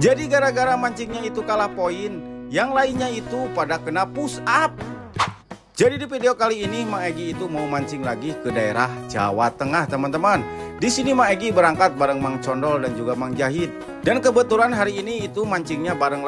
Jadi gara-gara mancingnya itu kalah poin, yang lainnya itu pada kena push up. Jadi di video kali ini Mang Egy itu mau mancing lagi ke daerah Jawa Tengah teman-teman. Di sini Mang Egy berangkat bareng Mang Condol dan juga Mang Jahid. Dan kebetulan hari ini itu mancingnya bareng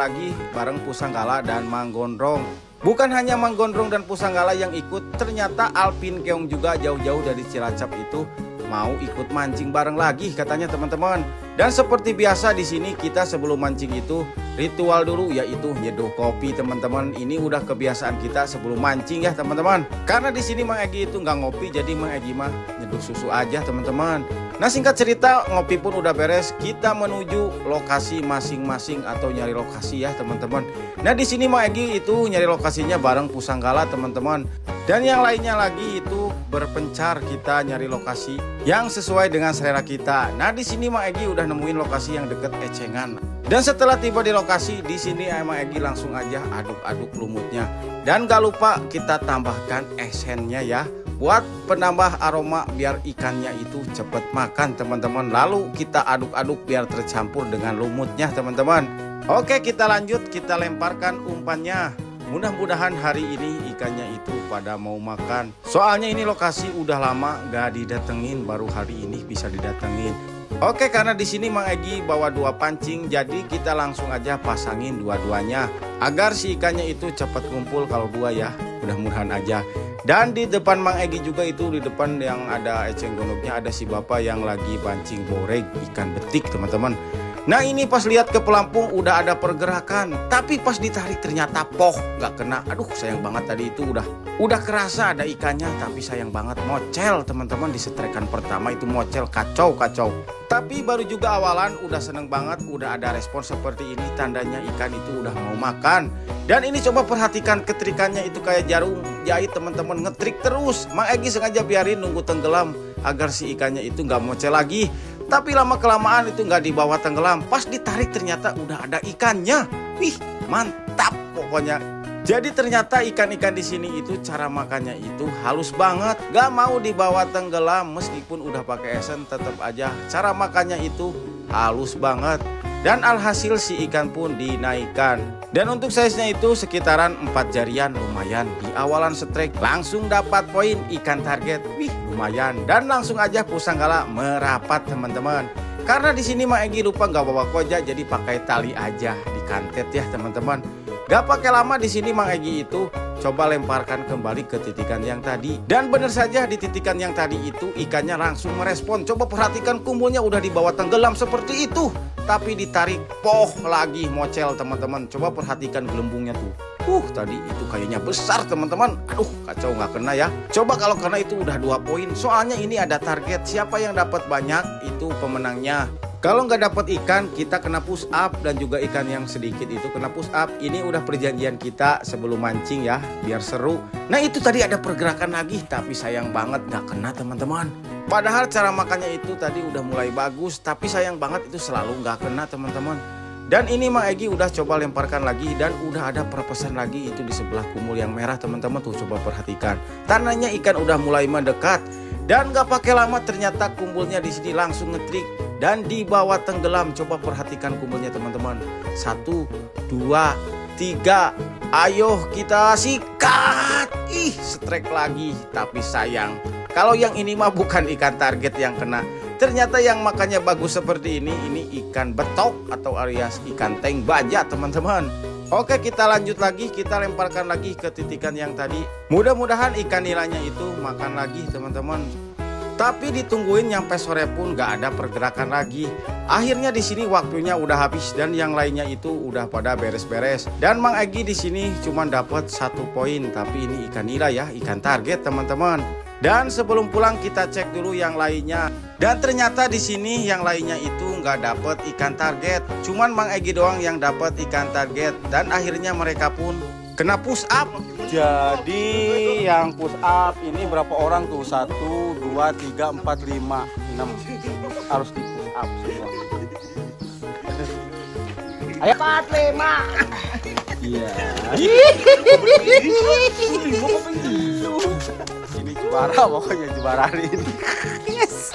Pusanggala dan Mang Gondrong. Bukan hanya Mang Gondrong dan Pusanggala yang ikut, ternyata Alpin Keong juga jauh-jauh dari Cilacap itu mau ikut mancing bareng lagi katanya teman-teman. Dan seperti biasa di sini kita sebelum mancing itu ritual dulu, yaitu nyeduh kopi teman-teman. Ini udah kebiasaan kita sebelum mancing ya teman-teman. Karena di sini Mang Egy itu nggak ngopi, jadi Mang Egy mah nyeduh susu aja teman-teman. Nah singkat cerita, ngopi pun udah beres, kita menuju lokasi masing-masing atau nyari lokasi ya teman-teman. Nah di sini Mang Egy itu nyari lokasinya bareng Pusanggala teman-teman. Dan yang lainnya lagi itu berpencar kita nyari lokasi yang sesuai dengan selera kita. Nah di sini Mang Egy udah nemuin lokasi yang deket Ecengan. Dan setelah tiba di lokasi, di sini Mang Egy langsung aja aduk-aduk lumutnya. Dan gak lupa kita tambahkan esennya ya, buat penambah aroma biar ikannya itu cepet makan teman-teman. Lalu kita aduk-aduk biar tercampur dengan lumutnya teman-teman. Oke, kita lanjut, kita lemparkan umpannya. Mudah-mudahan hari ini ikannya itu pada mau makan. Soalnya ini lokasi udah lama gak didatengin, baru hari ini bisa didatengin. Oke, karena di sini Mang Egy bawa 2 pancing, jadi kita langsung aja pasangin dua-duanya agar si ikannya itu cepat kumpul. Kalau 2 ya, mudah-mudahan aja. Dan di depan Mang Egy juga itu, di depan yang ada eceng gondoknya, ada si bapak yang lagi pancing boreg ikan betik teman-teman. Nah ini pas lihat ke pelampung udah ada pergerakan, tapi pas ditarik ternyata poh gak kena. Aduh sayang banget, tadi itu udah kerasa ada ikannya, tapi sayang banget mocel teman-teman. Di setrekan pertama itu mocel, kacau. Tapi baru juga awalan udah seneng banget, udah ada respon seperti ini, tandanya ikan itu udah mau makan. Dan ini coba perhatikan ketrikannya itu kayak jarum jahit teman-teman, ngetrik terus. Mang Egy sengaja biarin nunggu tenggelam agar si ikannya itu gak mocel lagi. Tapi lama kelamaan itu nggak dibawa tenggelam. Pas ditarik ternyata udah ada ikannya. Wih, mantap pokoknya. Jadi ternyata ikan-ikan di sini itu cara makannya itu halus banget. Gak mau dibawa tenggelam, meskipun udah pakai esen tetap aja cara makannya itu halus banget. Dan alhasil si ikan pun dinaikkan. Dan untuk size-nya itu sekitaran 4 jarian, lumayan. Di awalan strike langsung dapat poin ikan target. Wih, lumayan. Dan langsung aja Pusanggala merapat teman-teman. Karena di sini Mang Egy lupa nggak bawa koja, jadi pakai tali aja dikantet ya teman-teman. Gak pakai lama di sini Mang Egy itu coba lemparkan kembali ke titikan yang tadi. Dan benar saja di titikan yang tadi itu ikannya langsung merespon. Coba perhatikan kumpulnya udah dibawa tenggelam seperti itu. Tapi ditarik poh lagi mocel teman-teman. Coba perhatikan gelembungnya tuh. Tadi itu kayaknya besar teman-teman. Aduh kacau nggak kena ya. Coba kalau kena itu udah 2 poin. Soalnya ini ada target. Siapa yang dapat banyak itu pemenangnya. Kalau nggak dapat ikan, kita kena push up, dan juga ikan yang sedikit itu kena push up. Ini udah perjanjian kita sebelum mancing ya, biar seru. Nah itu tadi ada pergerakan lagi, tapi sayang banget nggak kena teman-teman. Padahal cara makannya itu tadi udah mulai bagus, tapi sayang banget itu selalu nggak kena teman-teman. Dan ini Mang Egy udah coba lemparkan lagi, dan udah ada perpesan lagi itu di sebelah kumul yang merah teman-teman tuh. Coba perhatikan, tandanya ikan udah mulai mendekat. Dan nggak pakai lama ternyata kumpulnya di sini langsung ngetrik dan dibawa tenggelam. Coba perhatikan kumpulnya teman-teman. 1, 2, 3. Ayo kita sikat. Ih, strike lagi. Tapi sayang, kalau yang ini mah bukan ikan target yang kena. Ternyata yang makannya bagus seperti ini ikan betok atau alias ikan tank baja teman-teman. Oke, kita lanjut lagi, kita lemparkan lagi ke titikan yang tadi. Mudah-mudahan ikan nilainya itu makan lagi teman-teman. Tapi ditungguin nyampe sore pun gak ada pergerakan lagi. Akhirnya di sini waktunya udah habis dan yang lainnya itu udah pada beres-beres. Dan Mang Egy di sini cuma dapat 1 poin, tapi ini ikan nila ya, ikan target teman-teman. Dan sebelum pulang kita cek dulu yang lainnya. Dan ternyata di sini yang lainnya itu nggak dapet ikan target. Cuman Mang Egy doang yang dapat ikan target. Dan akhirnya mereka pun kena push up. Jadi yang push up ini berapa orang tuh? 1, 2, 3, 4, 5, 6. Harus di push up semua. Ayo 4, 5. Iya. Ini juara, pokoknya juara hari ini. Yes.